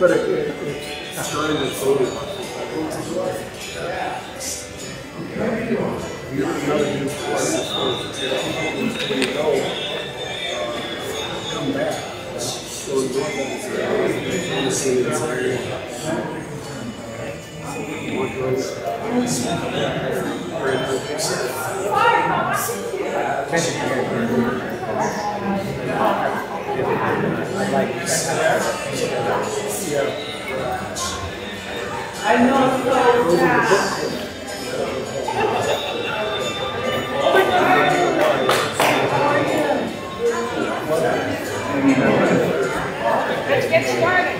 But it's trying to sort of come back. I know so fast. Let's get started.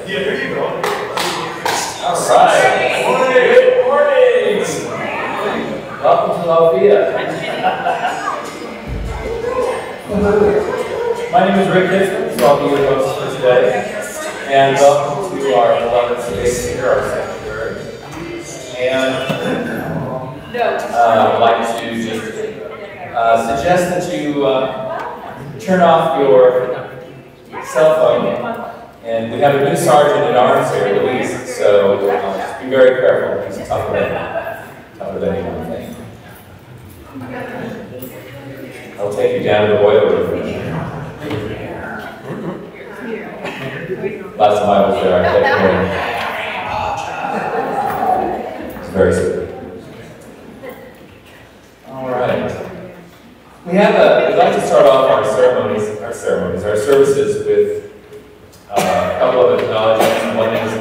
Yeah, there you go. All right. Good morning. Welcome to Althea. My name is Rick Dixon, so I'll be your host for today. And welcome to our 11th space here, our sanctuary. And I'd like to just suggest that you turn off your cell phone. And we have a new sergeant at arms here, Louise, so just be very careful. He's tougher than anyone thinks. I'll take you down to the boiler room. Last time I was there, I kept hearing. It's very sweet. All right. We'd like to start off our services with a couple of acknowledgements. One is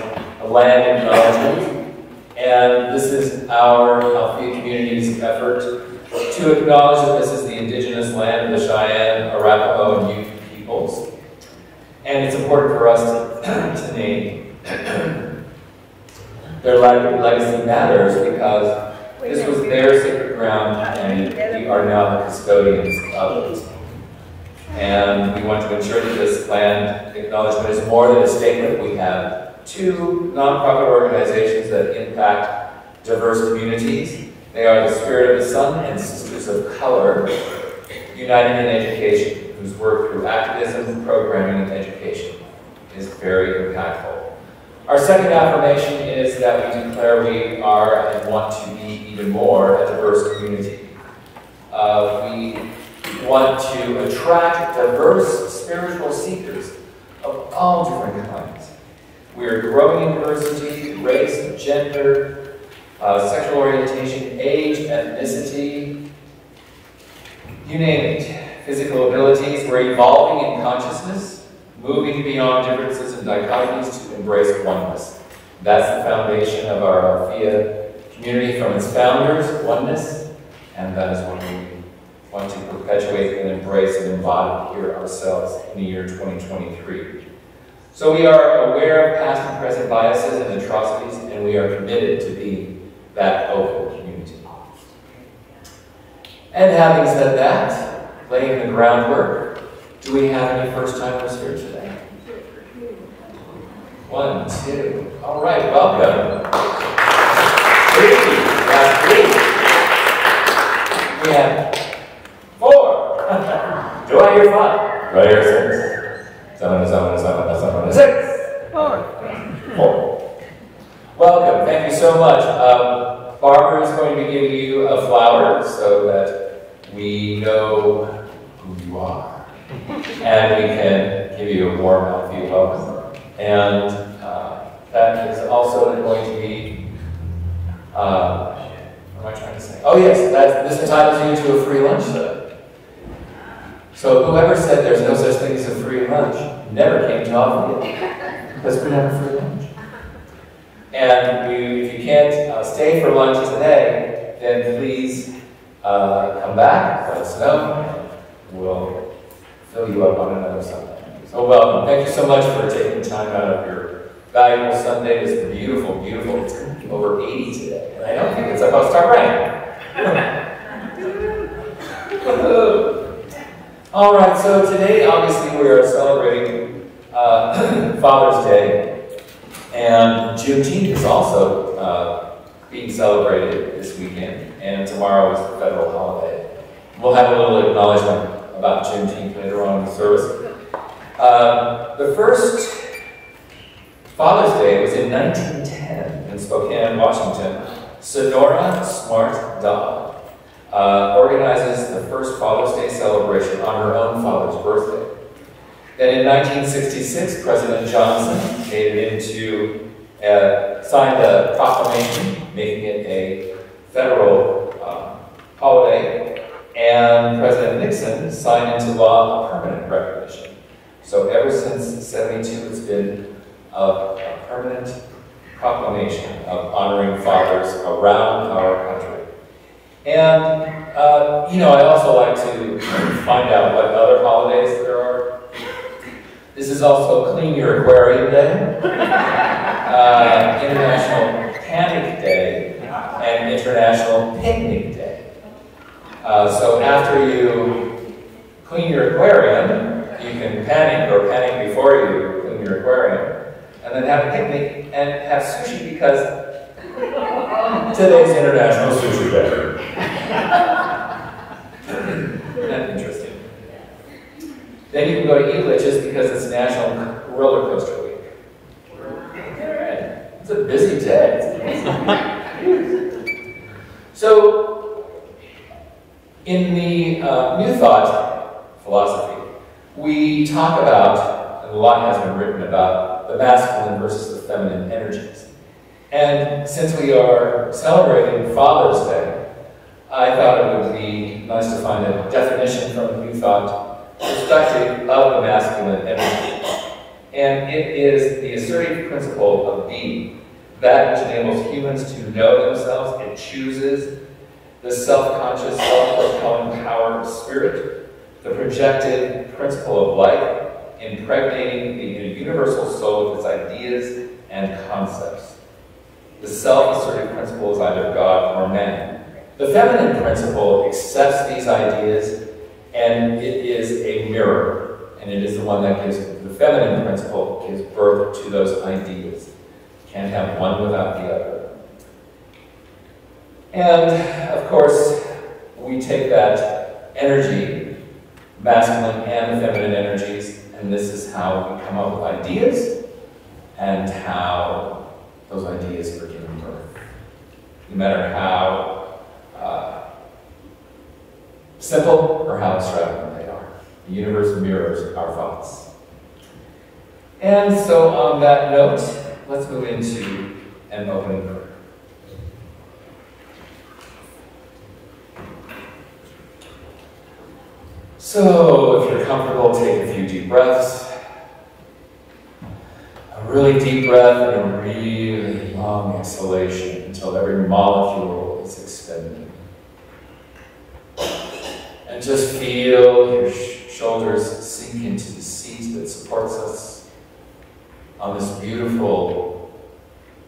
a land acknowledgement, and this is our Althea community's effort to acknowledge that this is the indigenous land of the Cheyenne, Arapaho, and Ute peoples. And it's important for us to name their legacy matters because this was their sacred ground, and we are now the custodians of it. And we want to ensure that this land acknowledgement is more than a statement. We have two nonprofit organizations that impact diverse communities. They are the Spirit of the Sun and Sisters of Color, United in Education, whose work through activism, programming, and education is very impactful. Our second affirmation is that we declare we are and want to be even more a diverse community. We want to attract diverse spiritual seekers of all different kinds. We are growing in diversity, race, gender, sexual orientation, age, ethnicity, you name it, physical abilities. We're evolving in consciousness, moving beyond differences and dichotomies to embrace oneness. That's the foundation of our Althea community from its founders, oneness, and that is what we want to perpetuate and embrace and embody here ourselves in the year 2023. So we are aware of past and present biases and atrocities, and we are committed to being that open community. And having said that, laying the groundwork, do we have any first-timers here today? 1, 2. All right, welcome. 3. That's 3. We have 4. Do I hear 5? Do I hear 6? 7, 6. 4. Welcome. Thank you so much. Barbara is going to be giving you a flower so that we know who you are. and we can give you a warm Alfie welcome. And that is also going to be, what am I trying to say? Oh yes, this entitles you to a free lunch today. So whoever said there's no such thing as a free lunch never came to offer it, because we have a free lunch. And if you can't stay for lunch today, then please come back, let us know, and we'll fill you up on another Sunday. So welcome. Thank you so much for taking time out of your valuable Sunday. It's beautiful, beautiful. It's going to be over 80 today, and I don't think it's about to start raining. All right, so today, obviously, we are celebrating Father's Day. And Juneteenth is also being celebrated this weekend, and tomorrow is the federal holiday. We'll have a little acknowledgement about Juneteenth later on in the service. The first Father's Day was in 1910 in Spokane, Washington. Sonora Smart Dodd organizes the first Father's Day celebration on her own father's birthday. Then in 1966, President Johnson signed a proclamation making it a federal holiday, and President Nixon signed into law a permanent recognition. So ever since '72, it's been a permanent proclamation of honoring fathers around our country. And, I also like to find out what other holidays there are. This is also Clean Your Aquarium Day, International Panic Day, and International Picnic Day. So after you clean your aquarium, you can panic or panic before you clean your aquarium, and then have a picnic and have sushi because today's International Sushi Day. Isn't that interesting? Then you can go to Elitch's because it's National Roller Coaster Week. Alright, it's a busy day. So, in the New Thought philosophy, we talk about, and a lot has been written about, the masculine versus the feminine energies. And since we are celebrating Father's Day, I thought it would be nice to find a definition from the New Thought perspective of the masculine energy. And it is the assertive principle of being, that which enables humans to know themselves and chooses the self-conscious, self-propelling power of spirit, the projected principle of life, impregnating the universal soul with its ideas and concepts. The self-assertive principle is either God or man. The feminine principle accepts these ideas, and it is a mirror, and it is the one that gives, the feminine principle gives birth to those ideas. You can't have one without the other. And, of course, we take that energy, masculine and feminine energies, and this is how we come up with ideas and how those ideas are given birth. No matter how simple or how extravagant they are. The universe mirrors our thoughts. And so on that note, let's move into an opening prayer. So, if you're comfortable, take a few deep breaths. A really deep breath and a really long exhalation until every molecule is expended. And just feel your shoulders sink into the seat that supports us on this beautiful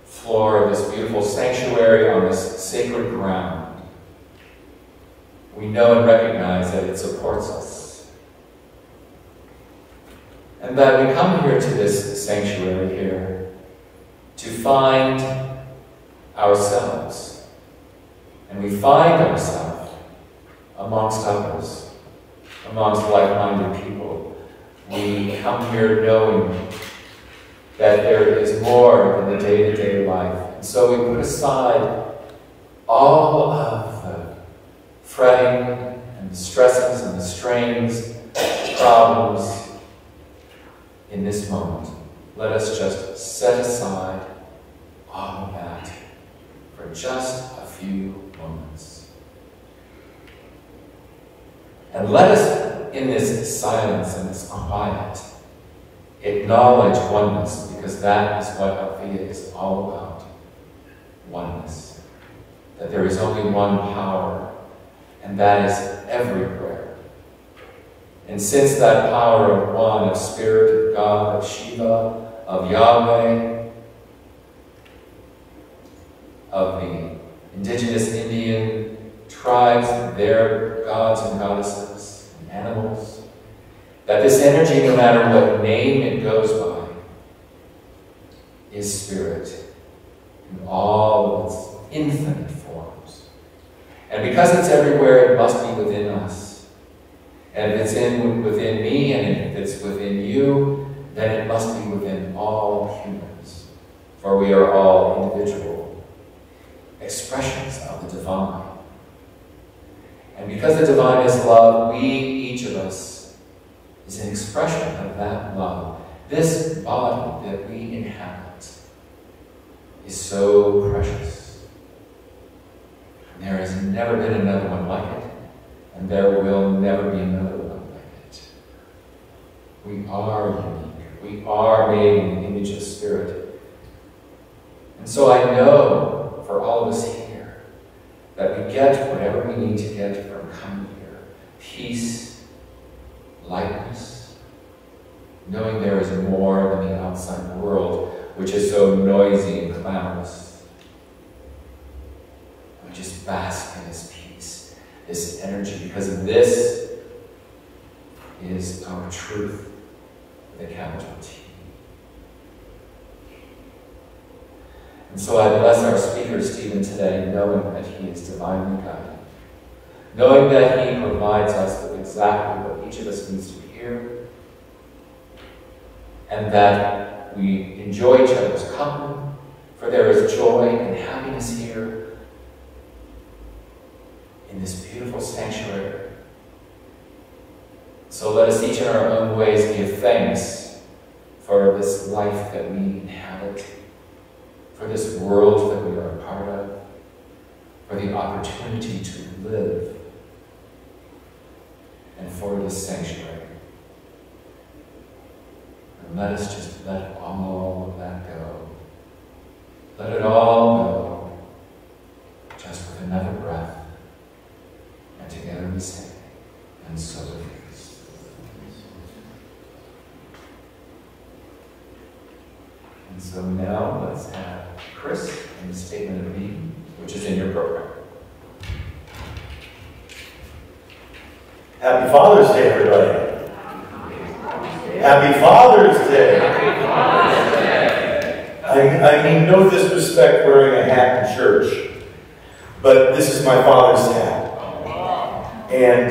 floor, this beautiful sanctuary, on this sacred ground. We know and recognize that it supports us. And that we come here to this sanctuary here to find ourselves. And we find ourselves amongst others, amongst like-minded people. We come here knowing that there is more in the day-to-day life. And so we put aside all of the fretting and the stresses and the strains, problems, in this moment, let us just set aside all of that for just a few moments. And let us, in this silence and this quiet, acknowledge oneness, because that is what Althea is all about. Oneness. That there is only one power, and that is everywhere. And since that power of one, of Spirit, of God, of Shiva, of Yahweh, of the indigenous Indian tribes, their gods and goddesses, and animals, that this energy, no matter what name it goes by, is Spirit in all of its infinite forms. And because it's everywhere, it must be within us. And if it's within me, and if it's within you, then it must be within all humans. For we are all individual expressions of the divine. And because the divine is love, we, each of us, is an expression of that love. This body that we inhabit is so precious. And there has never been another one like it, and there will never be another one like it. We are unique. We are made in the image of Spirit. And so I know for all of us here that we get whatever we need to get from coming here. Peace, lightness, knowing there is more than the outside world, which is so noisy and clamorous. We just bask in this peace, this energy, because this is our truth with a capital T. And so I bless our speaker, Stephen, today, knowing that he is divinely guided, knowing that he provides us with exactly what each of us needs to hear, and that we enjoy each other's company, for there is joy and happiness here in this beautiful sanctuary. So let us each in our own ways give thanks for this life that we inhabit, for this world that we are a part of, for the opportunity to live, and for this sanctuary. And let us just let all of that go. Let it all go, just with another breath. And together we say, and so it is. And so now let's have Chris and the statement of need, which is in your program. Happy Father's Day, everybody. Happy Father's Day. I mean no disrespect wearing a hat in church, but this is my father's hat. And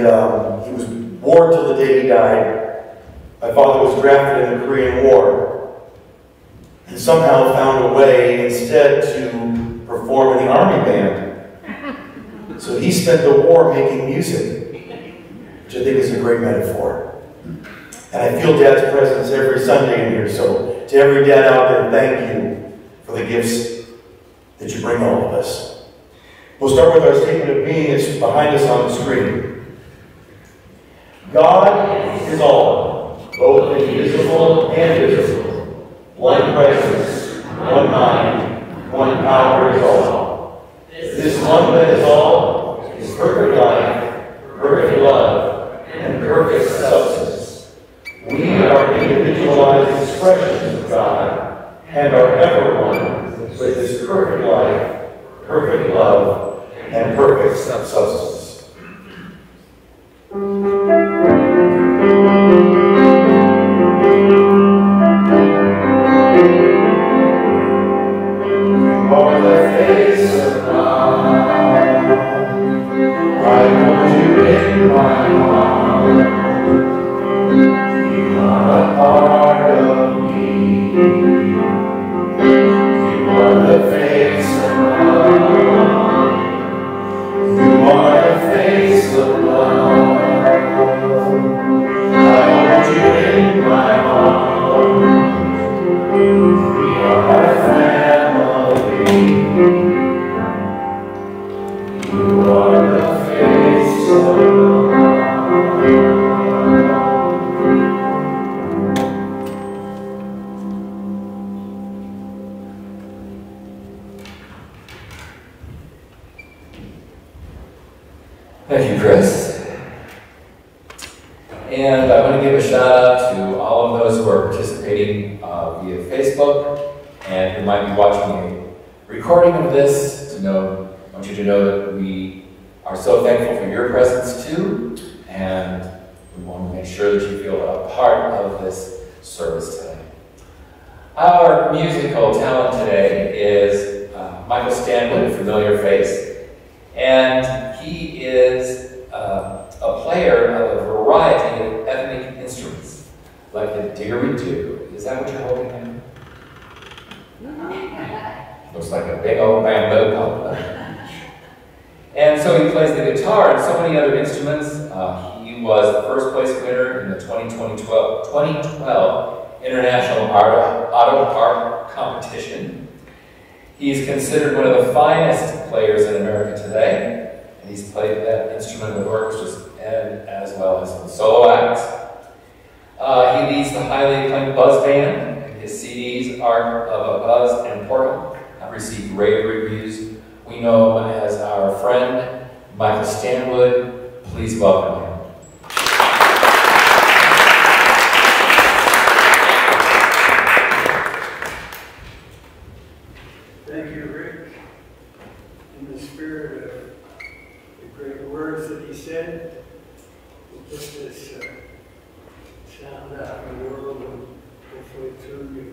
he was born till the day he died. My father was drafted in the Korean War and somehow found a way instead to perform in the army band. So he spent the war making music, which I think is a great metaphor. And I feel Dad's presence every Sunday in here, so to every dad out there, thank you for the gifts that you bring all of us. We'll start with our statement of being. It's behind us on the screen. God is all, both invisible and visible. One presence, one mind, one power is all. This one that is all is perfect life, perfect love, and perfect substance. We are individualized expressions of God and are ever one with this perfect life, perfect love, and perfect substance. You are the face of God. I want you in my heart. You are a part of me. You are the face of God. You are the face of love. I hold you in my heart. And I want to give a shout out to all of those who are participating via Facebook and who might be watching a recording of this. I want you to know that we are so thankful for your presence too, and we want to make sure that you feel a part of this service today. Our musical talent today is Michael Stanwood, a familiar face, and he is a player of a variety of ethnic instruments, like the didgeridoo. Is that what you're holding there? Looks like a big old bamboo. And so he plays the guitar and so many other instruments. He was the first place winner in the 2012 International Auto Harp Competition. He's considered one of the finest players in America today, and he's played that instrument with orchestras as well as in solo acts. He leads the highly acclaimed Buzz Band, and his CDs, Art of a Buzz and Portal, have received rave reviews. We know him as our friend, Michael Stanwood. Please welcome him. Thank you, Rick. In the spirit of the great words that he said, we'll put this sound out in the world and hopefully through you.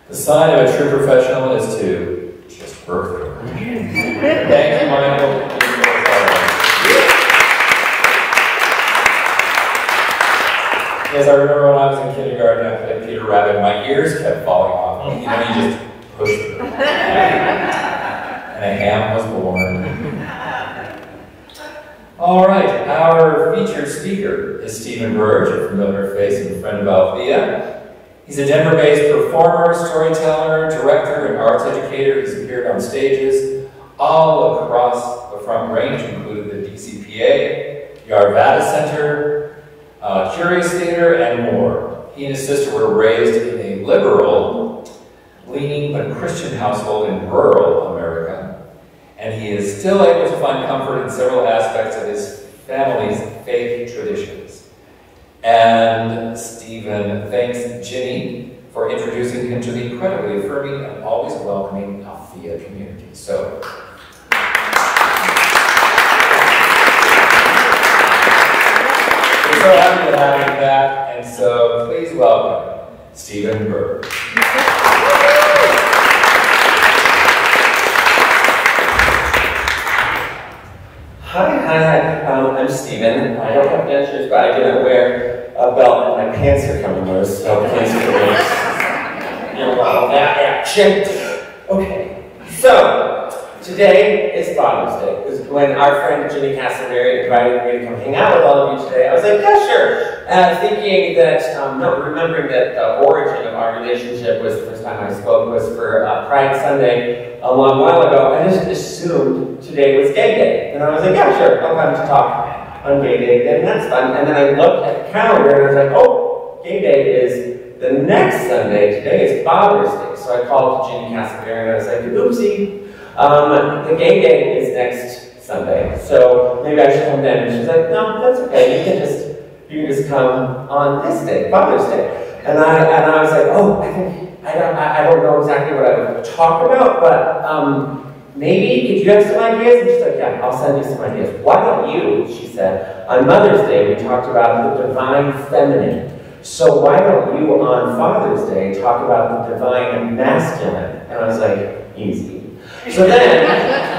The sign of a true professional is to just work through it. Thank you, Michael. Yes, I remember when I was in kindergarten, I played Peter Rabbit, my ears kept falling off. You just push through. And a ham was born. All right, our featured speaker is Stephen Burge, a familiar face and friend of Althea. He He's a Denver-based performer, storyteller, director, and arts educator. He's appeared on stages all across the Front Range, including the DCPA, the Arvada Center, Curious Theater, and more. He and his sister were raised in a liberal, leaning but Christian household in rural America, and he is still able to find comfort in several aspects of his family's faith traditions. And Stephen thanks Ginny for introducing him to the incredibly affirming and always welcoming Althea community. So, we're so happy to have you back, and so please welcome Stephen Berg. Hi, I'm Stephen. I don't have dentures, but I didn't wear a belt and my pants are coming loose, so please forgive me. That action. Okay, so today is Father's Day. Because when our friend Ginny Castleberry invited me to come hang out with all of you today, I was like, yeah, sure. Thinking that, remembering that the origin of our relationship was the first time I spoke was for Pride Sunday a long while ago. I just assumed today was Gay Day. And I was like, yeah, sure, I'll come to talk on Gay Day, and that's fun. And then I looked at the calendar and I was like, oh, Gay Day is the next Sunday. Today is Father's Day. So I called Ginny Castleberry and I was like, oopsie, the Gay Day is next Sunday. So maybe I should come then. And she's like, no, that's okay. You can just come on this day, Father's Day. And I was like, oh, I don't know exactly what I would talk about, but maybe, could you have some ideas? And she's like, yeah, I'll send you some ideas. Why don't you, she said, on Mother's Day, we talked about the divine feminine. So why don't you, on Father's Day, talk about the divine masculine? And I was like, easy. So then,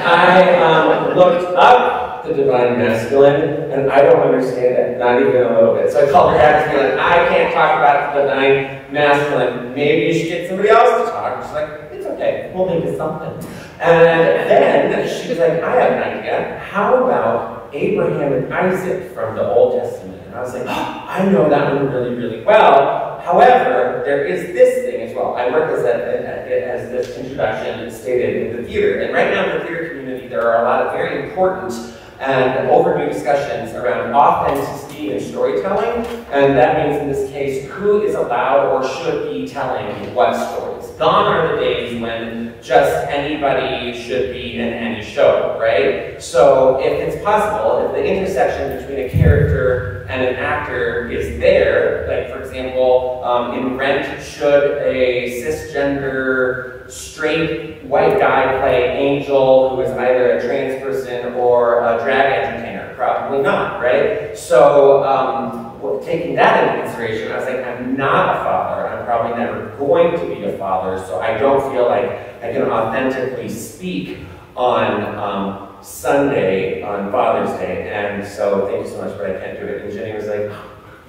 I looked up the divine masculine, and I don't understand it, not even a little bit. So I called her back and said, I can't talk about the divine masculine. Maybe you should get somebody else to talk. She's like, it's okay, we'll think of something. And then she was like, I have an idea. How about Abraham and Isaac from the Old Testament? And I was like, oh, I know that one really, really well. However, there is this thing as well. I work as this introduction stated in the theater. And right now in the theater community, there are a lot of very important and overdue discussions around authenticity and storytelling. And that means in this case, who is allowed or should be telling what stories. Gone are the days when just anybody should be in any show, right? So if it's possible, if the intersection between a character and an actor is there, like for example, in Rent, should a cisgender, straight white guy play Angel, who is either a trans person or a drag entertainer? Probably not, right? So taking that into consideration, I was like, I'm not a father. I'm probably never going to be a father, so I don't feel like I can authentically speak on Sunday, on Father's Day. And so thank you so much, but I can't do it. And Jenny was like,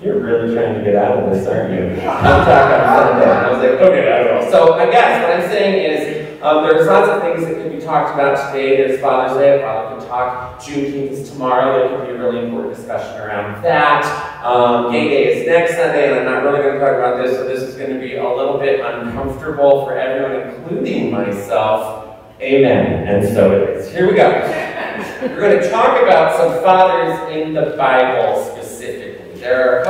you're really trying to get out of this, aren't you? I'm talking on Sunday. And I was like, okay, I will. So I guess what I'm saying is, there's lots of things that could be talked about today. There's Father's Day. A father could talk. Juneteenth is tomorrow. There could be a really important discussion around that. Gay Day is next Sunday, and I'm not really going to talk about this, so this is going to be a little bit uncomfortable for everyone, including myself. Amen. And so it is. Here we go. We're going to talk about some fathers in the Bible specifically. There are a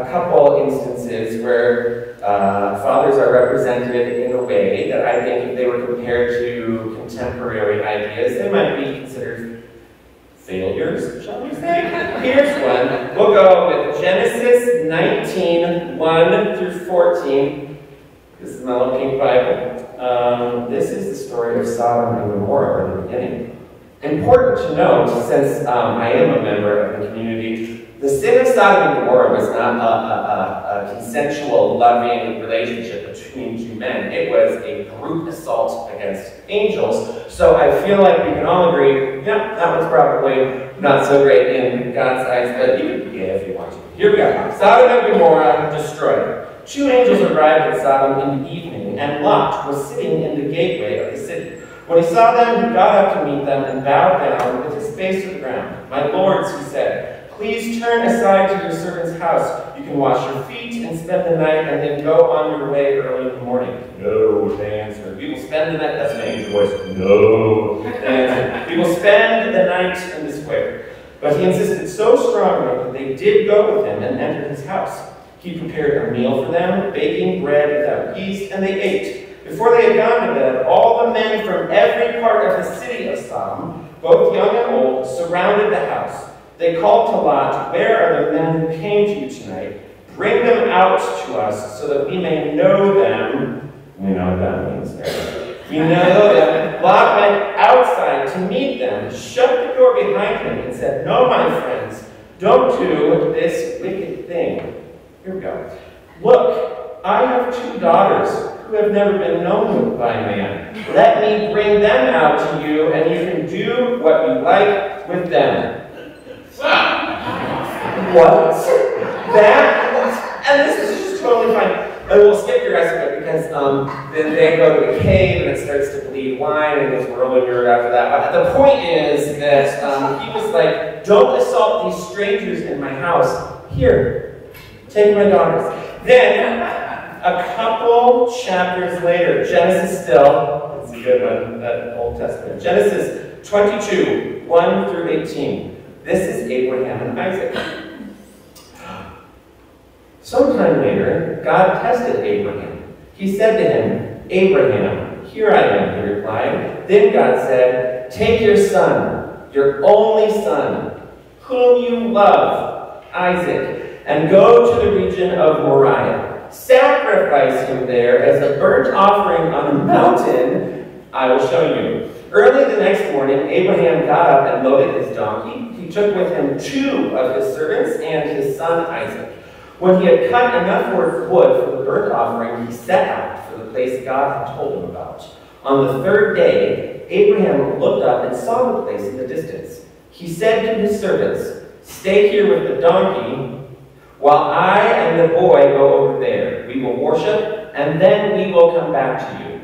couple instances where fathers are represented in a way that I think if they were compared to contemporary ideas, they might be considered failures, shall we say? Here's one. We'll go with Genesis 19, 1 through 14. This is my little pink Bible. This is the story of Sodom and Gomorrah in the beginning. Important to note, since I am a member of the community, the sin of Sodom and Gomorrah was not a consensual, loving relationship between two men. It was a group assault against angels. So I feel like we can all agree, yeah, that one's probably not so great in God's eyes, but you can be gay if you want to. Here we go. Sodom and Gomorrah destroyed. 2 angels arrived at Sodom in the evening, and Lot was sitting in the gateway of the city. When he saw them, he got up to meet them and bowed down with his face to the ground. My lords, he said, Please turn aside to your servant's house. You can wash your feet and spend the night, and then go on your way early in the morning. No, they answered. We will spend the night. That's an angel voice. No, they answered. We will spend the night in the square. But he insisted so strongly that they did go with him and entered his house. He prepared a meal for them, baking bread without yeast, and they ate. Before they had gone to bed, all the men from every part of the city of Sodom, both young and old, surrounded the house. They called to Lot, "Where are the men who came to you tonight? Bring them out to us so that we may know them." We know what that means there. We know them. Lot went outside to meet them, shut the door behind him, and said, "No, my friends, don't do this wicked thing." Here we go. "Look, I have 2 daughters who have never been known by man. Let me bring them out to you, and you can do what you like with them." What? And this is just totally fine. I will skip the rest of it because then they go to the cave and it starts to bleed wine and it gets really weird after that. But the point is that he was like, "Don't assault these strangers in my house. Here, take my daughters." Then, a couple chapters later, Genesis still, it's a good one, that Old Testament. Genesis 22, 1 through 18. This is Abraham and Isaac. Sometime later, God tested Abraham. He said to him, "Abraham." "Here I am," he replied. Then God said, "Take your son, your only son, whom you love, Isaac, and go to the region of Moriah. Sacrifice him there as a burnt offering on a mountain I will show you." Early the next morning, Abraham got up and loaded his donkey. He took with him 2 of his servants and his son Isaac. When he had cut enough wood for the burnt offering, he set out for the place God had told him about. On the 3rd day, Abraham looked up and saw the place in the distance. He said to his servants, "Stay here with the donkey while I and the boy go over there. We will worship, and then we will come back to you."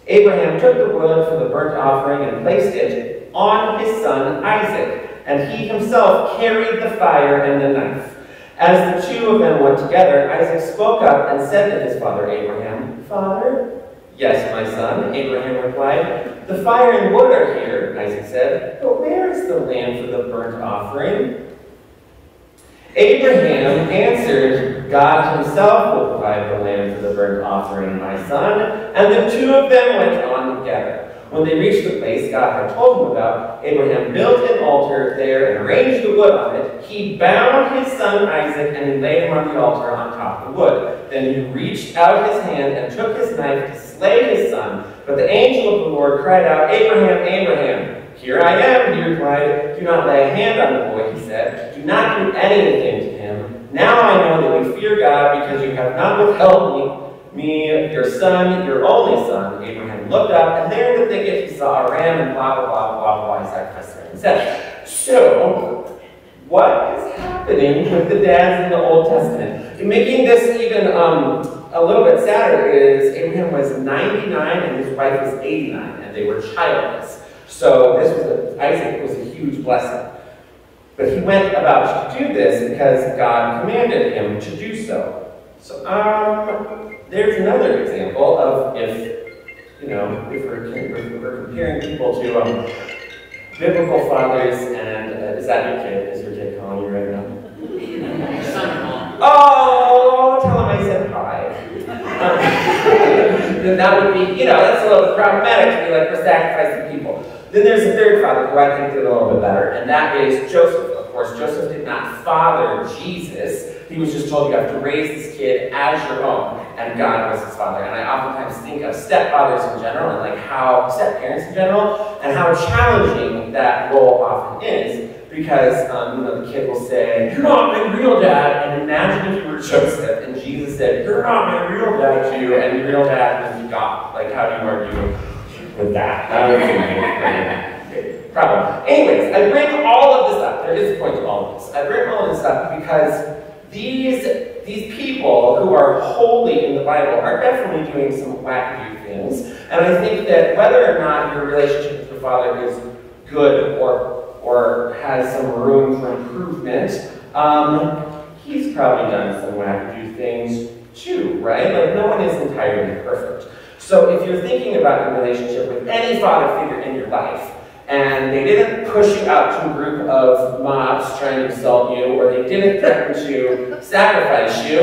Abraham took the wood for the burnt offering and placed it on his son Isaac, and he himself carried the fire and the knife. As the 2 of them went together, Isaac spoke up and said to his father Abraham, "Father?" "Yes, my son," Abraham replied. "The fire and wood are here," Isaac said, "but where is the lamb for the burnt offering?" Abraham answered, "God himself will provide the lamb for the burnt offering, my son." And the 2 of them went on together. When they reached the place God had told him about, Abraham built an altar there and arranged the wood on it. He bound his son Isaac and he laid him on the altar on top of the wood. Then he reached out his hand and took his knife to slay his son. But the angel of the Lord cried out, "Abraham, Abraham." "Here I am," he replied. "Do not lay a hand on the boy," he said. "Do not do anything to him. Now I know that you fear God because you have not withheld me, your son, your only son." Abraham looked up, and there in the thicket he saw a ram and blah, blah, blah, blah, blah. He sacrificed it instead. So, what is happening with the dads in the Old Testament? Making this even a little bit sadder is Abraham was 99 and his wife was 89, and they were childless. So Isaac was a huge blessing. But he went about to do this because God commanded him to do so. So there's another example of if we're comparing people to biblical fathers, and is that your kid? Is your kid calling you right now? Son-in-law. Oh, tell him I said hi. Then that would be, that's a little problematic to be like, we're sacrificing people. Then there's a third father who I think did a little bit better, and that is Joseph. Of course, Joseph did not father Jesus. He was just told you have to raise this kid as your own, and God was his father. And I oftentimes think of stepfathers in general, and like how step-parents in general, and how challenging that role often is, because the kid will say, "You're not my real dad," and imagine if you were Joseph, and Jesus said, "You're not my real dad to you," and your real dad was God. Like, how do you argue with that? That would be a big problem. Anyways, I bring all of this up. There is a point to all of this. I bring all of this up because these people who are holy in the Bible are definitely doing some wacky things. And I think that whether or not your relationship with your father is good or or has some room for improvement, he's probably done some wacky things too, right? Like, no one is entirely perfect. So if you're thinking about your relationship with any father figure in your life, and they didn't push you out to a group of mobs trying to insult you, or they didn't threaten to sacrifice you,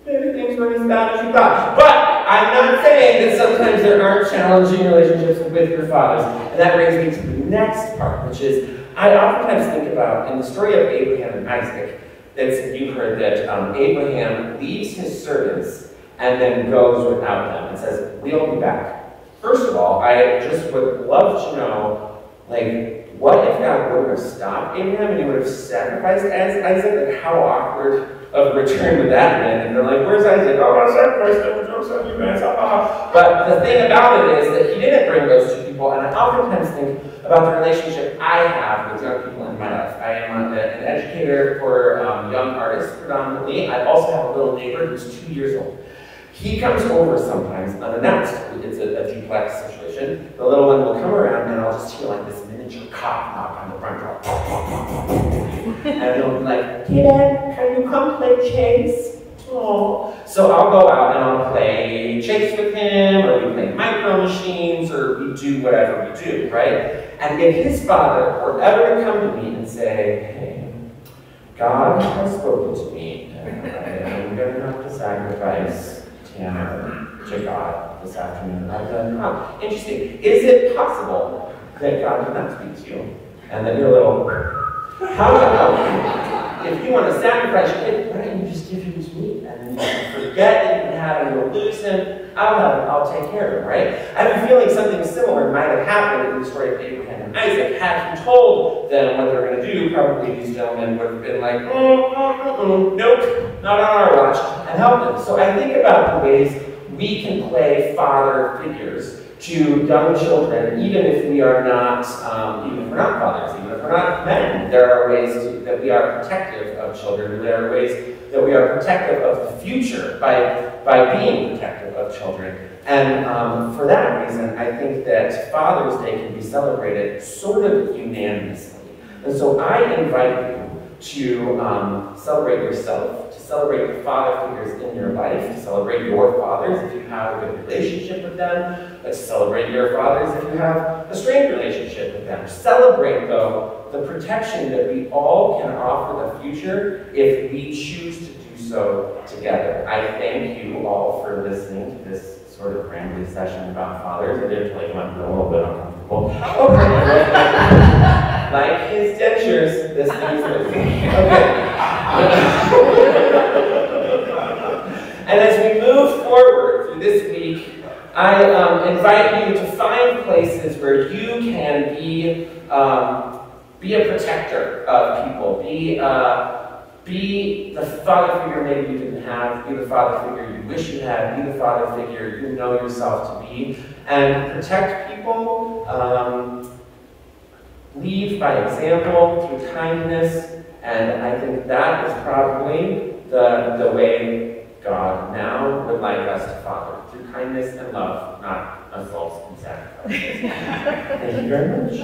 maybe things weren't as bad as you thought. But I'm not saying that sometimes there aren't challenging relationships with your fathers. And that brings me to the next part, which is, I oftentimes think about, in the story of Abraham and Isaac, that you've heard that Abraham leaves his servants and then goes without them and says, we'll be back. First of all, I just would love to know, like, what if God would have stopped Abraham and he would have sacrificed Isaac? Like, how awkward of a return would that have been? And they're like, where's Isaac? Oh, I sacrificed him. Jokes on you guys. But the thing about it is that he didn't bring those two people, and I oftentimes think about the relationship I have with young people in my life. I am an educator for young artists predominantly. I also have a little neighbor who's 2 years old. He comes over sometimes unannounced. It's a duplex situation. The little one will come around and I'll just hear like this miniature cop knock on the front door. And he'll be like, hey Dad, can you come play chase? Oh. So I'll go out and I'll play chase with him, or we play micro machines, or we do whatever we do, right? And if his father were ever to come to me and say, hey, God has spoken to me, and I'm going to have to sacrifice to God this afternoon. I've done, oh, interesting. Is it possible that God did not speak to you? And then you're a little, how about if you want to sacrifice your kid, why don't you just give him to me? And then you forget that you can have him, you'll lose him, I'll have him, I'll take care of him, right? I have a feeling something similar might have happened in the story of Abraham and Isaac. Had he told them what they were going to do, probably these gentlemen would have been like, nope, not on our watch, and help them. So I think about the ways we can play father figures to young children, even if we are not, even if we're not fathers, even if we're not men. There are ways that we are protective of children. There are ways that we are protective of the future by being protective of children. And for that reason, I think that Father's Day can be celebrated sort of unanimously. And so I invite you to celebrate yourself, to celebrate the father figures in your life, to celebrate your fathers if you have a good relationship with them, to celebrate your fathers if you have a strained relationship with them. Celebrate, though, the protection that we all can offer the future if we choose to do so together. I thank you all for listening to this sort of rambling session about fathers. I did feel like I'm a little bit uncomfortable. Okay. Like his dentures, this thing's moving. Okay. And as we move forward through this week, I invite you to find places where you can be a protector of people. Be the father figure maybe you didn't have. Be the father figure you wish you had. Be the father figure you know yourself to be. And protect people. Lead by example through kindness. And I think that is probably the way God now would like us to father. Through kindness and love, not assaults and sacrifices. Thank you very much.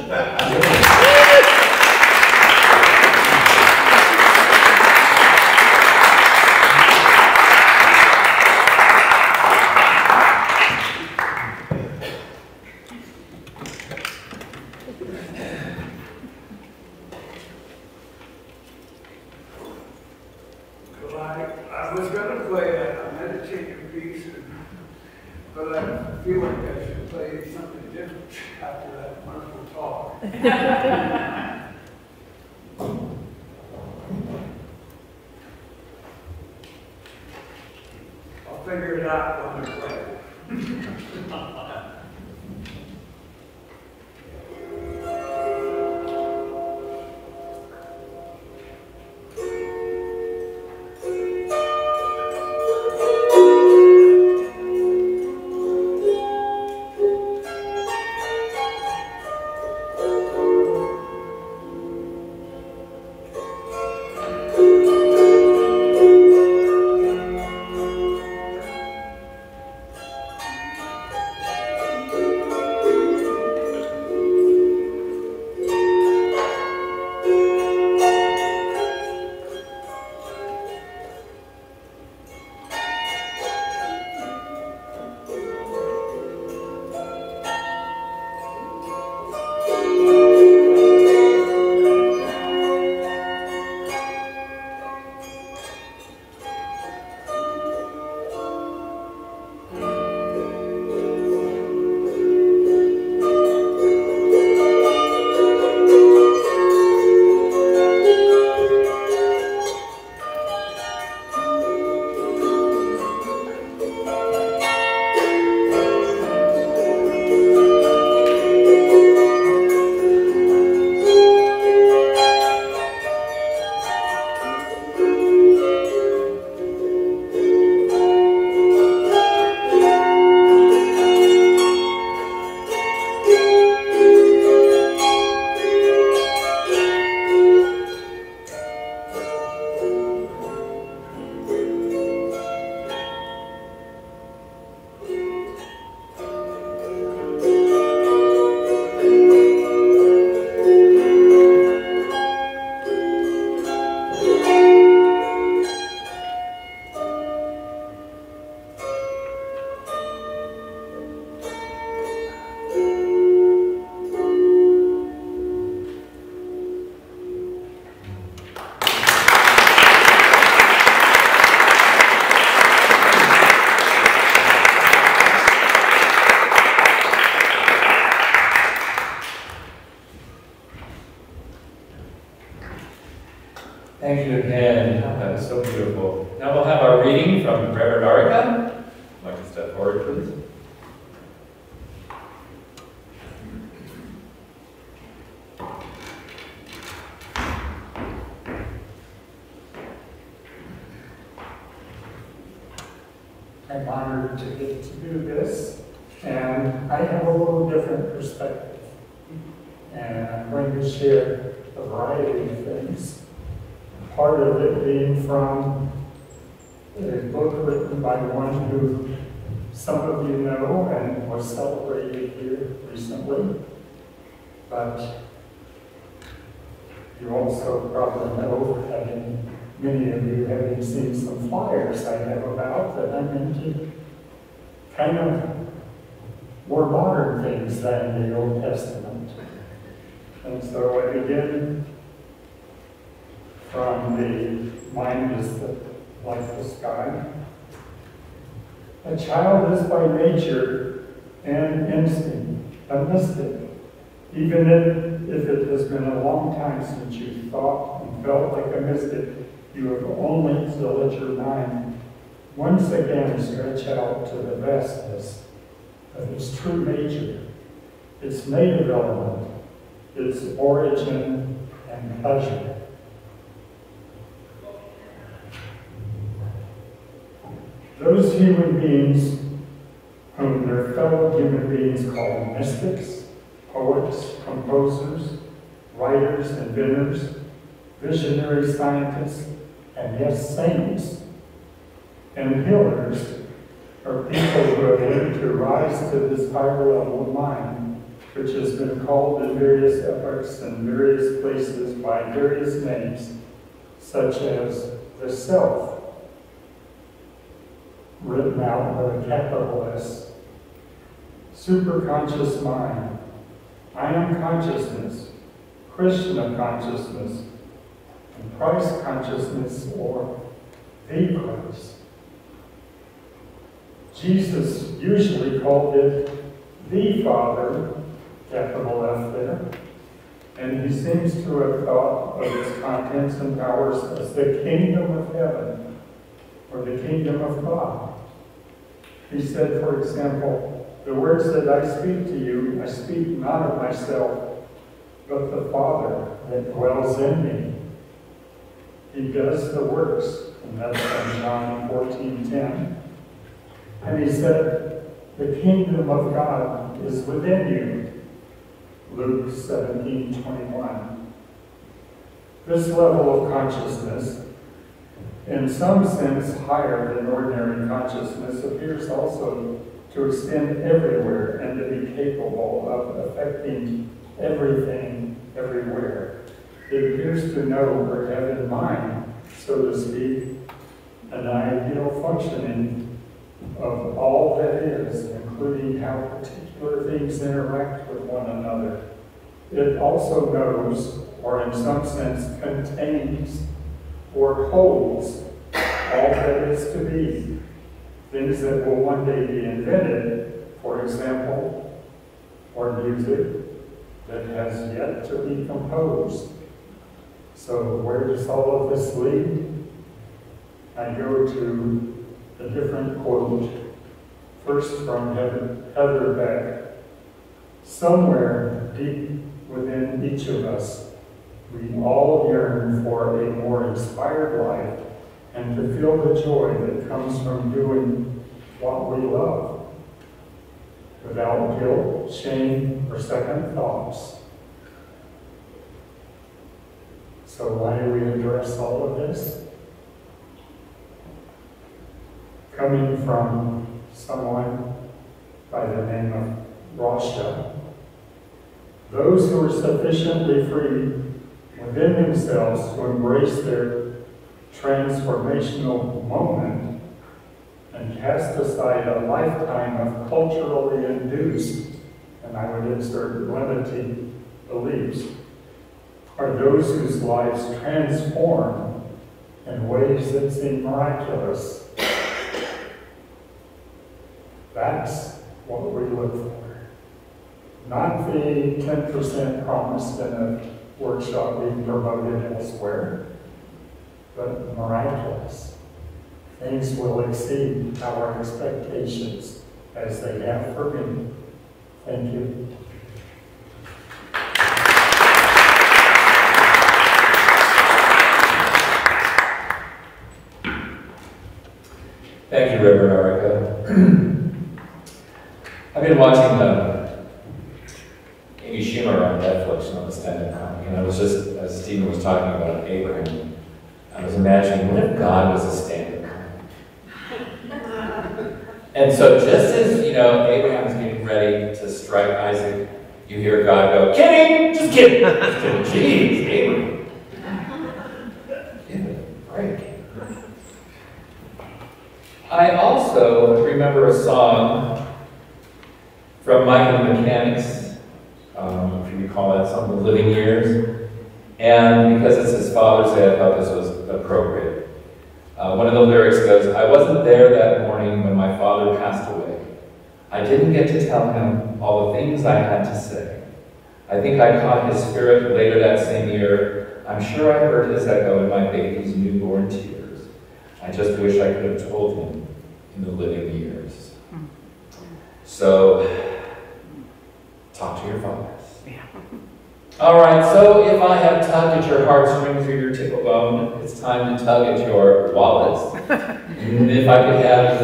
I was going to play a meditative piece, but I feel like I should play something different after that wonderful talk. I'll figure it out when I play. now we'll have our reading from Reverend Arica. I'd like to step forward, please. I'm honored to get to do this, and I have a little different perspective. And I'm going to share a variety of things. Part of it being from a book written by one who some of you know and was celebrated here recently. But you also probably know, many of you having seen some flyers I have about, that I'm into kind of more modern things than the Old Testament. And so I begin from the mind is like the sky. A child is by nature and instinct a mystic, even if it has been a long time since you thought and felt like a mystic. You have only to let your mind once again stretch out to the vastness of its true nature, its native element, its origin and pleasure. Those human beings whom their fellow human beings call mystics, poets, composers, writers, inventors, visionary scientists, and yes, saints and healers are people who have learned to rise to this higher level of mind, which has been called in various epochs and various places by various names, such as the self, written out with a capital S, superconscious mind, I am consciousness, Krishna consciousness, and Christ consciousness, or the Christ. Jesus usually called it the Father, capital F there, and he seems to have thought of its contents and powers as the kingdom of heaven, or the kingdom of God. He said, for example, the words that I speak to you, I speak not of myself, but the Father that dwells in me. He does the works, and that's from John 14:10. And he said, the kingdom of God is within you, Luke 17:21. This level of consciousness, in some sense higher than ordinary consciousness, appears also to extend everywhere and to be capable of affecting everything, everywhere. It appears to know or have in mind, so to speak, an ideal functioning of all that is, including how particular things interact with one another. It also knows, or in some sense contains, or holds all that is to be, things that will one day be invented, for example, or music that has yet to be composed. So where does all of this lead? I go to a different quote, first from Heather Beck. Somewhere deep within each of us, we all yearn for a more inspired life and to feel the joy that comes from doing what we love, without guilt, shame, or second thoughts. So why do we address all of this? Coming from someone by the name of Rasha, those who are sufficiently free within themselves to embrace their transformational moment and cast aside a lifetime of culturally induced, and I would insert limiting beliefs, are those whose lives transform in ways that seem miraculous. That's what we look for. Not the 10% promised in a workshop being promoted elsewhere, but miraculous. things will exceed our expectations as they have for me. Thank you. Thank you, Reverend Arica. I've been watching Amy Schumer on Netflix on the stand-up comic, and I was just, as Stephen was talking about Abraham, I was imagining, what if God was a stand-up comic? And so just as, Abraham's getting ready to strike Isaac, you hear God go, kidding, just kidding. Just kidding. Jeez, Abraham. Give it a break. I also remember a song from Mike and the Mechanics, if you recall that song, The Living Years. And because it's his Father's Day, I thought this was appropriate. One of the lyrics goes, I wasn't there that morning when my father passed away. I didn't get to tell him all the things I had to say. I think I caught his spirit later that same year. I'm sure I heard his echo in my baby's newborn tears. I just wish I could have told him in the living years. So, talk to your fathers. All right, so if I have tugged at your heartstrings or your tickle bone, it's time to tug at your wallets. And if I could have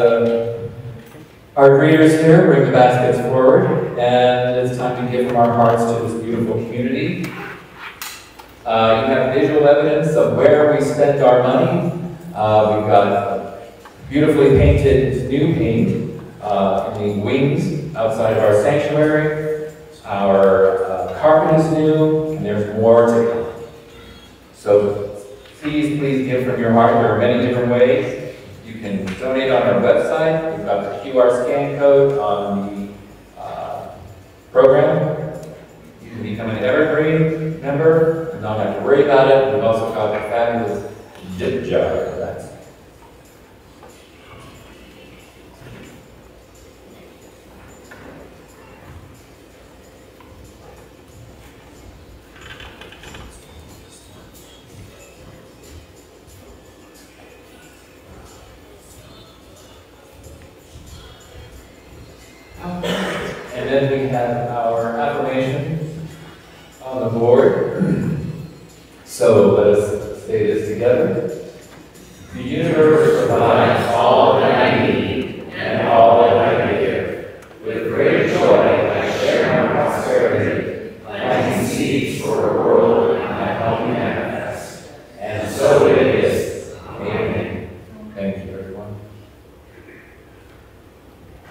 our greeters here bring the baskets forward, and it's time to give from our hearts to this beautiful community. You have visual evidence of where we spent our money. We've got beautifully painted new paint in the wings outside of our sanctuary. Our carpet is new, and there's more to come. So please give from your heart. There are many different ways. You can donate on our website. We've got the QR scan code on the program. You can become an Evergreen member and not have to worry about it. We've also got a fabulous dip jar. And then we have our affirmation on the board. So let us say this together. The universe provides all that I need and all that I give. With great joy, I share my prosperity, planting seeds for a world I help manifest. And so it is. Amen. Thank you, everyone.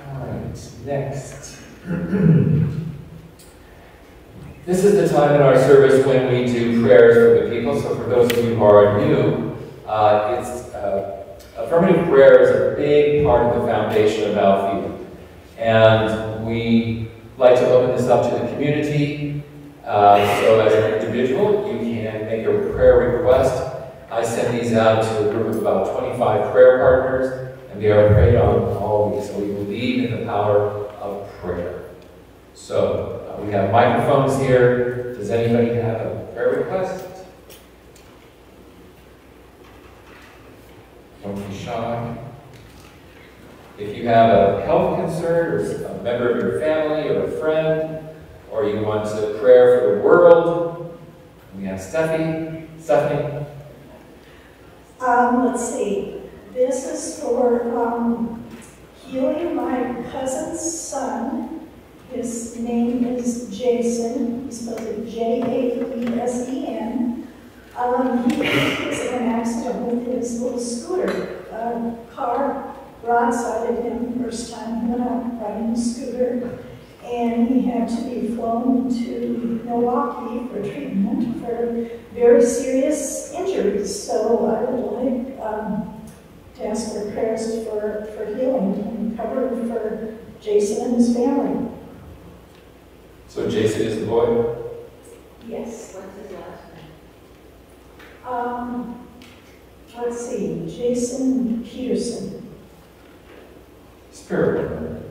All right, next. This is the time in our service when we do prayers for the people. So for those of you who are new, affirmative prayer is a big part of the foundation of Alfie. And we like to open this up to the community. So as an individual, you can make a prayer request. I send these out to a group of about 25 prayer partners, and they are prayed on all week. So we believe in the power of prayer. So we have microphones here. Does anybody have a prayer request? Don't be shy. If you have a health concern, or a member of your family, or a friend, or you want to prayer for the world, we have Stephanie. Stephanie? Let's see. This is for healing my cousin's son. His name is Jason. He spells it Jaesen. He was in an accident with his little scooter. A car broadsided him the first time he went out riding the scooter. And he had to be flown to Milwaukee for treatment for very serious injuries. So I would like to ask for prayers for healing and recovery for Jason and his family. So Jason is the boy? Yes. What's his last name? Let's see, Jason Peterson. Spirit.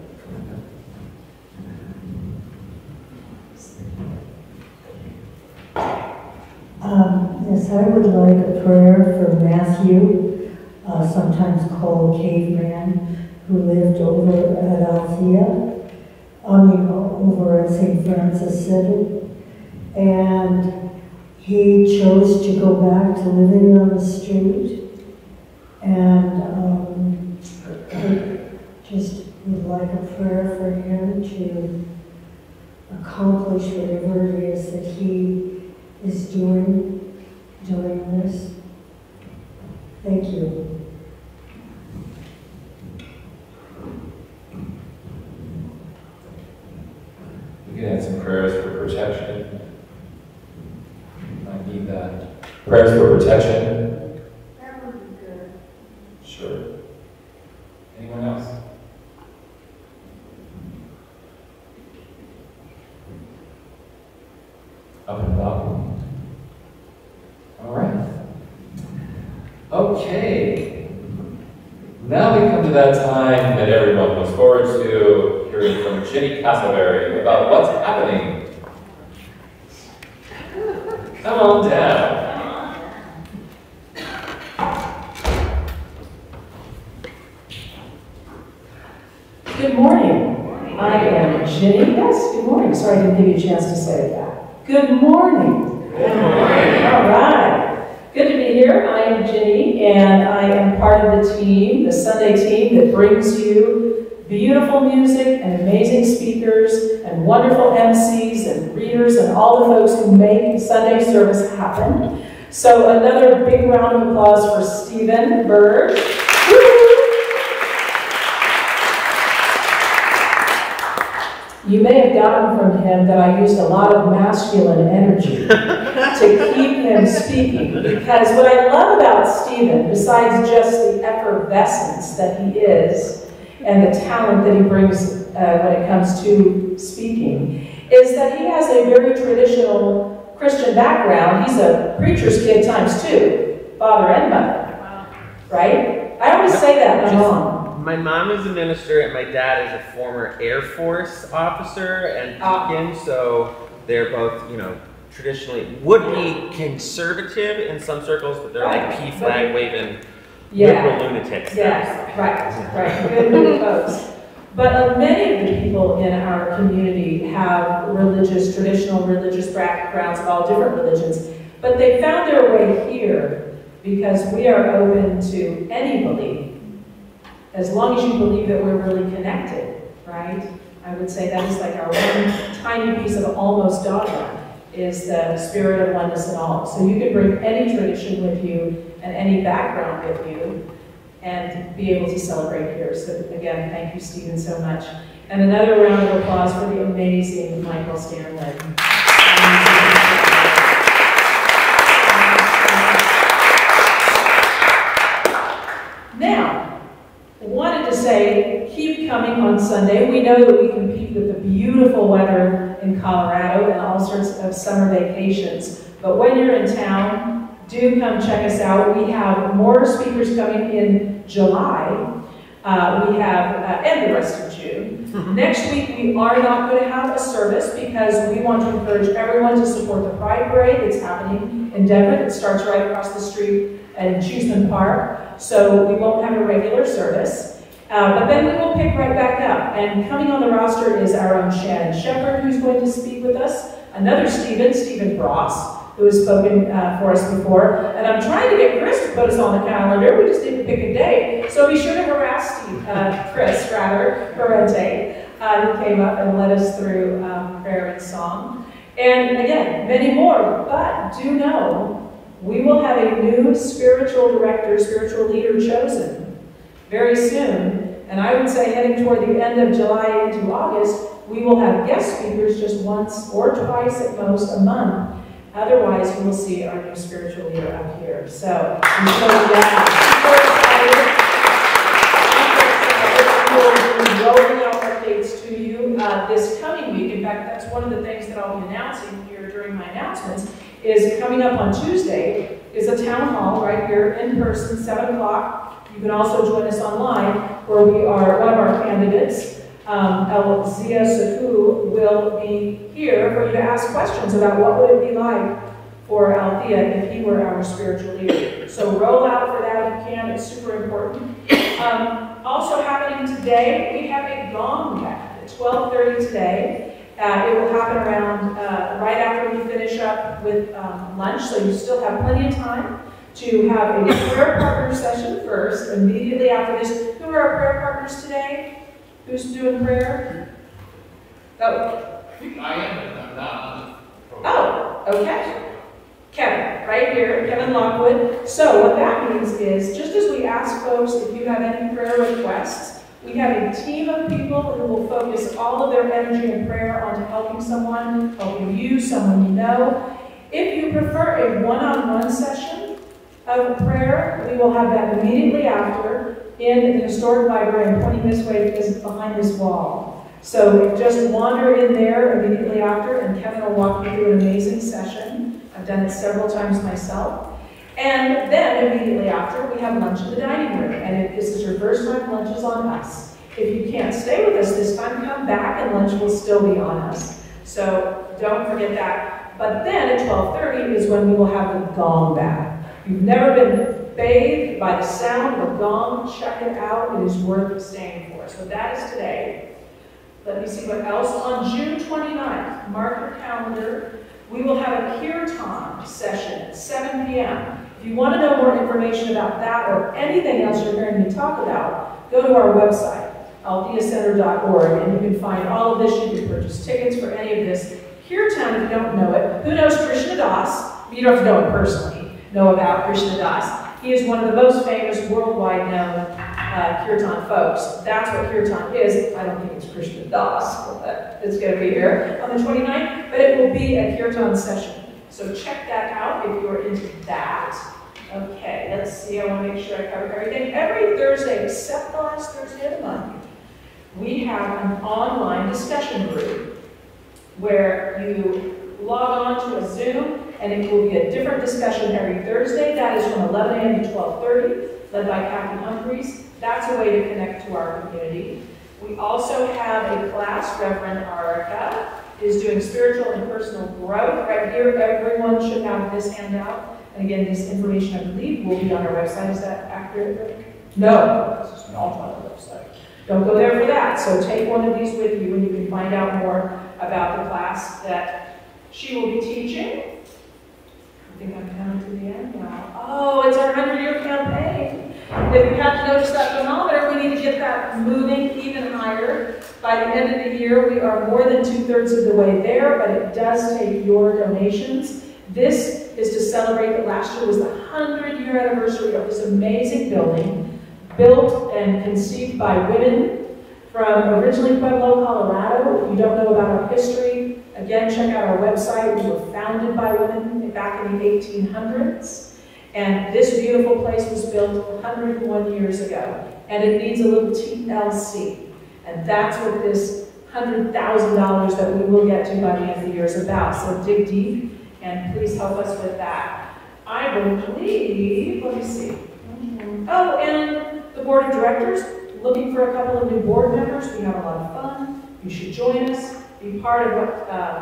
Yes, I would like a prayer for Matthew sometimes called Caveman, who lived over at Althea, over at St. Francis City. And he chose to go back to living on the street. And I just would like a prayer for him to accomplish whatever it is that he is doing this. Thank you. We can add some prayers for protection. I need that. Prayers for protection. That would be good. Sure. Anyone else? Up and up. All right. Okay. Now we come to that time that everyone looks forward to, hearing from Ginny Castleberry about what's happening. Come on down. Good morning. I am Ginny. Yes, good morning. Sorry I didn't give you a chance to say that. Good morning. Good morning. All right. Good to be here. I am Ginny, and I am part of the team, the Sunday team that brings you beautiful music and amazing speakers and wonderful MCs and readers and all the folks who make Sunday service happen. So another big round of applause for Stephen Berg. You may have gotten from him that I used a lot of masculine energy to keep him speaking, because what I love about Stephen, besides just the effervescence that he is and the talent that he brings when it comes to speaking, is that he has a very traditional Christian background. He's a preacher's kid times two, father and mother, right? I always say that, my mom. My mom is a minister and my dad is a former Air Force officer and deacon, so they're both, you know, traditionally would be conservative in some circles, but they're like P flag waving liberal lunatics. Yes, right, good folks. But many of the people in our community have traditional religious backgrounds of all different religions, but they found their way here because we are open to any belief, as long as you believe that we're really connected, right? I would say that is like our one tiny piece of almost dogma, is the spirit of oneness in all. So you can bring any tradition with you and any background with you and be able to celebrate here. So again, thank you, Stephen, so much. And another round of applause for the amazing Michael Stanley. Now, I wanted to say, keep coming on Sunday. We know that we compete with the beautiful weather in Colorado and all sorts of summer vacations. But when you're in town, do come check us out. We have more speakers coming in July. We have, and the rest of June. Next week, we are not going to have a service because we want to encourage everyone to support the Pride Parade that's happening in Denver. It starts right across the street in Cheeseman Park. So we won't have a regular service. But then we will pick right back up. And coming on the roster is our own Shannon Shepherd, who's going to speak with us. Another Stephen Bross, who has spoken for us before. And I'm trying to get Chris to put us on the calendar. We just need to pick a day. So be sure to harass Chris Ferrante, who came up and led us through prayer and song. And again, many more. But do know, we will have a new spiritual director, spiritual leader chosen very soon. And I would say heading toward the end of July into August, we will have guest speakers just once or twice at most a month. Otherwise, we will see our new spiritual leader up here. So, I'm so excited. We will be rolling out updates to you this coming week. In fact, that's one of the things that I'll be announcing here during my announcements, is coming up on Tuesday is a town hall right here in person, 7 o'clock. You can also join us online, where we are, one of our candidates, Zia Saku, will be here for you to ask questions about what would it be like for Althea if he were our spiritual leader. So roll out for that if you can, it's super important. Also happening today, we have a gong back at 12:30 today. It will happen around right after we finish up with lunch, so you still have plenty of time to have a prayer partner session first. Immediately after this, who are our prayer partners today? Who's doing prayer? Oh. I am, and I'm not. Oh, okay. Kevin, right here, Kevin Lockwood. So what that means is, just as we ask folks if you have any prayer requests, we have a team of people who will focus all of their energy and prayer onto helping someone, helping you, someone you know. If you prefer a one-on-one session of prayer, we will have that immediately after in the Historic Library and pointing this way because it's behind this wall. So just wander in there immediately after, and Kevin will walk you through an amazing session. I've done it several times myself. And then immediately after, we have lunch in the dining room. And if this is your first time, lunch is on us. If you can't stay with us this time, come back and lunch will still be on us. So don't forget that. But then at 12:30 is when we will have the gong back. If you've never been bathed by the sound of a gong, check it out. It is worth staying for. So that is today. Let me see what else. On June 29th, mark your calendar, we will have a kirtan session at 7 p.m. If you want to know more information about that or anything else you're hearing me talk about, go to our website, altheacenter.org, and you can find all of this. You can purchase tickets for any of this. Kirtan, if you don't know it, who knows Krishna Das? You don't have to know him personally, know about Krishna Das. He is one of the most famous worldwide known kirtan folks. That's what kirtan is. I don't think it's Krishna Das, but it's going to be here on the 29th, but it will be a kirtan session. So check that out if you're into that. Okay, let's see. I want to make sure I cover everything. Every Thursday, except the last Thursday of the month, we have an online discussion group where you log on to a Zoom, and it will be a different discussion every Thursday. That is from 11 a.m. to 12:30, led by Kathy Humphreys. That's a way to connect to our community. We also have a class, Reverend Arica is doing spiritual and personal growth. Right here, everyone should have this handout. And again, this information, I believe, will be on our website. Is that accurate, Rick? No, this is not on our website. Don't go there for that. So take one of these with you and you can find out more about the class that she will be teaching. I think I'm coming to the end now. Oh, it's our 100-year campaign. If you have to notice that thermometer, we need to get that moving even higher. By the end of the year, we are more than 2/3 of the way there, but it does take your donations. This is to celebrate that last year was the 100-year anniversary of this amazing building, built and conceived by women from originally Pueblo, Colorado. If you don't know about our history, again, check out our website. We were founded by women back in the 1800s. And this beautiful place was built 101 years ago. And it needs a little TLC. And that's what this $100,000 that we will get to by the end of the year is about. So dig deep, and please help us with that. I believe, let me see. Oh, and the board of directors, looking for a couple of new board members. We have a lot of fun. You should join us. Be part of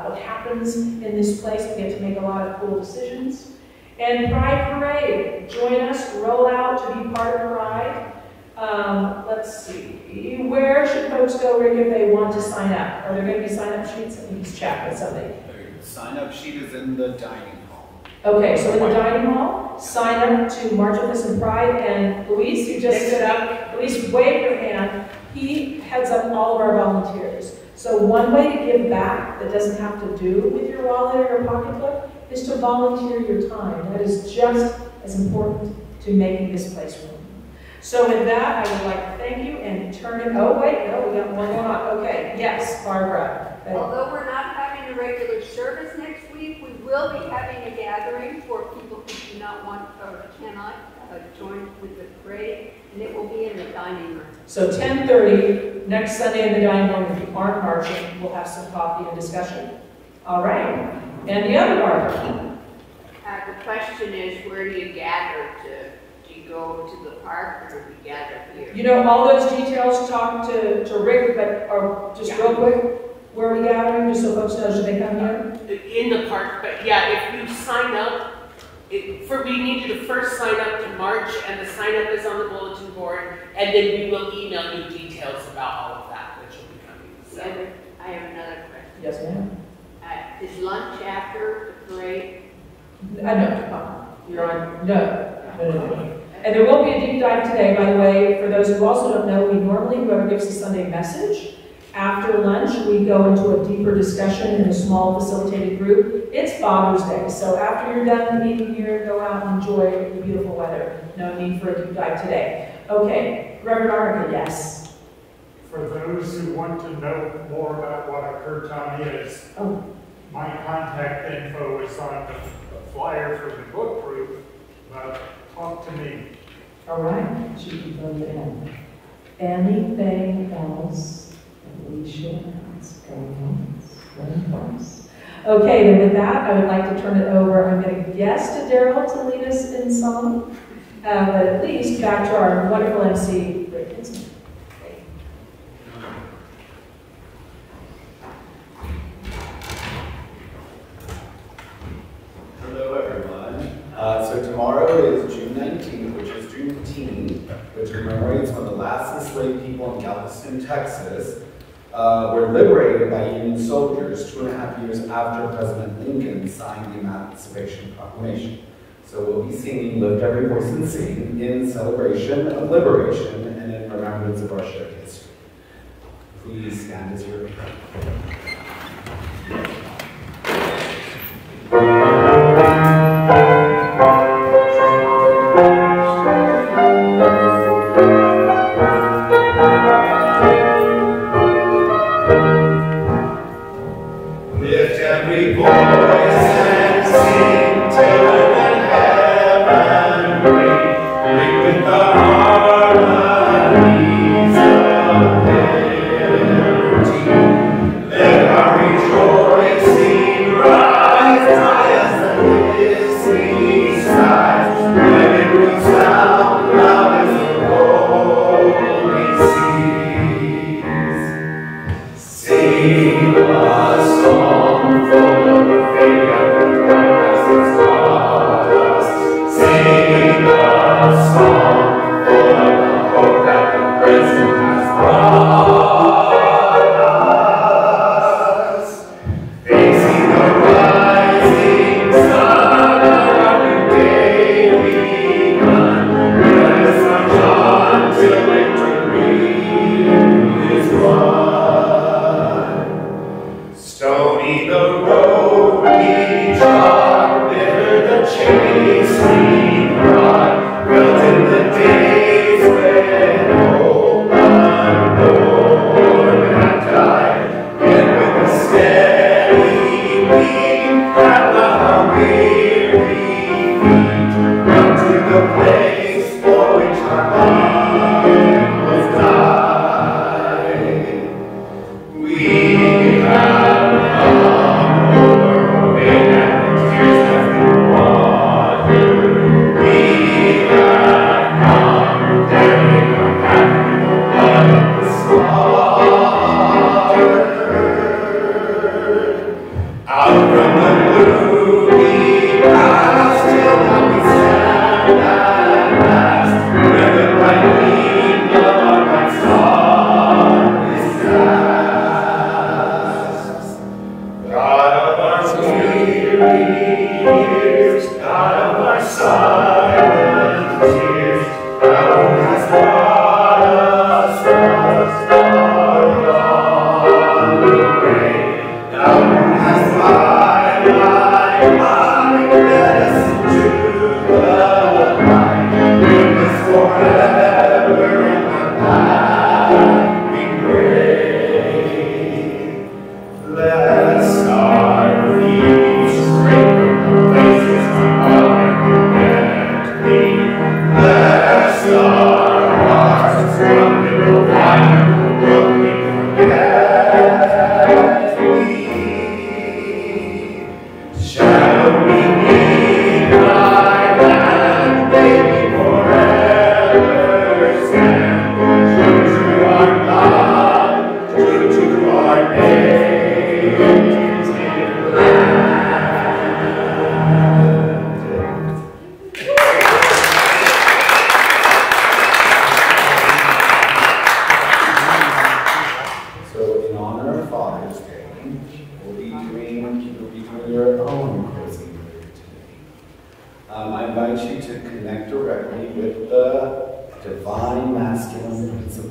what happens in this place. We get to make a lot of cool decisions. And Pride Parade, join us, roll out to be part of Pride. Let's see, where should folks go, Rick, if they want to sign up? Are there going to be sign-up sheets? Let me just chat with somebody. The sign-up sheet is in the dining hall. Okay, so in the dining hall, sign up to March with Us in Pride, and Luis, who just stood up, Luis, wave your hand. He heads up all of our volunteers. So one way to give back that doesn't have to do with your wallet or your pocketbook is to volunteer your time. That is just as important to making this place room. So with that, I would like to thank you and turn it, oh wait, no, we got one going on. Okay, yes, Barbara. Although we're not having a regular service next week, we will be having a gathering for people who do not want or cannot join with the parade, and it will be in the dining room. So 10:30, next Sunday in the dining room, if you aren't marching, we'll have some coffee and discussion. All right, and the other Barbara. The question is, where do you gather to go to the park, or do we gather here? You know, all those details, talk to Rick, but just real quick, Where are we gathering, just so folks know, should they come here? In the park, but yeah, if you sign up, we need you to first sign up to March, and the sign up is on the bulletin board, and then we will email you details about all of that, which will be coming. So. I have another question. Yes, ma'am. Is lunch after the parade? No, you're on, no. And there will be a deep dive today, by the way. For those who also don't know, we normally, whoever gives the Sunday message, after lunch, we go into a deeper discussion in a small facilitated group. It's Father's Day, so after you're done eating here, go out and enjoy the beautiful weather. No need for a deep dive today. Okay, Reverend Arnica, yes. For those who want to know more about what a Kirtan is, my contact info is on the flyer for the book group, but talk to me. All right, she can fill you in. Anything else? Alicia, going once. Okay, then with that, I would like to turn it over. I'm going to guess to Daryl to lead us in song, but at least back to our wonderful MC, Rick Kinsman. Hello, everyone. So tomorrow is June 19th, which is Juneteenth, which commemorates when the last enslaved people in Galveston, Texas, were liberated by Union soldiers 2.5 years after President Lincoln signed the Emancipation Proclamation. So we'll be singing Lift Every Voice and Sing in celebration of liberation and in remembrance of our shared history. Please stand as you're Lift every voice and sing till heaven ring with the harmonies of liberty. Let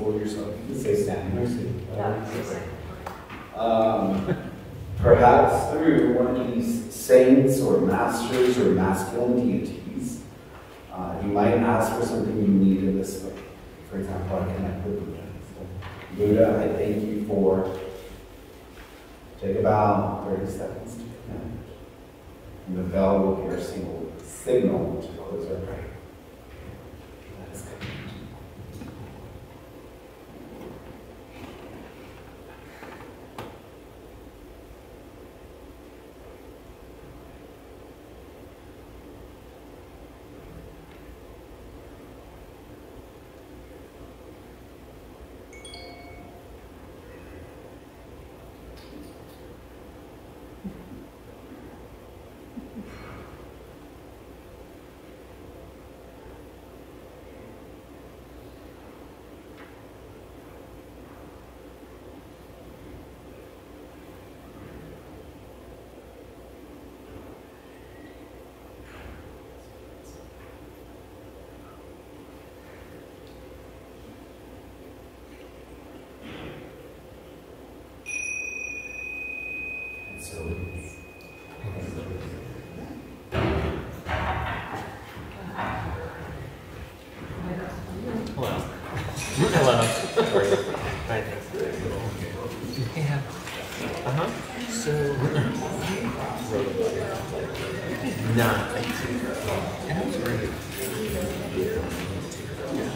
for yourself. You can say standing or sitting. Perhaps through one of these saints or masters or masculine deities, you might ask for something you need in this way. For example, I connect with Buddha. So, Buddha, I thank you for, take a bow, 30 seconds to connect. And the bell will be our signal to close our prayer. That is good. So Hello. Hello. Hi, thanks. Yeah. Uh-huh. So, no,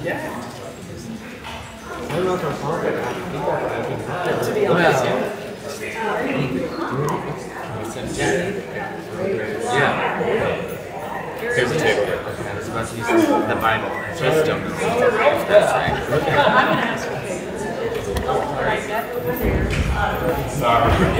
yeah. I don't know if I'm wrong, but I think to be honest, yeah. Here's a table. Okay, I was about to use the Bible. I just don't know if that's right. Okay. I'm going to ask you. Sorry.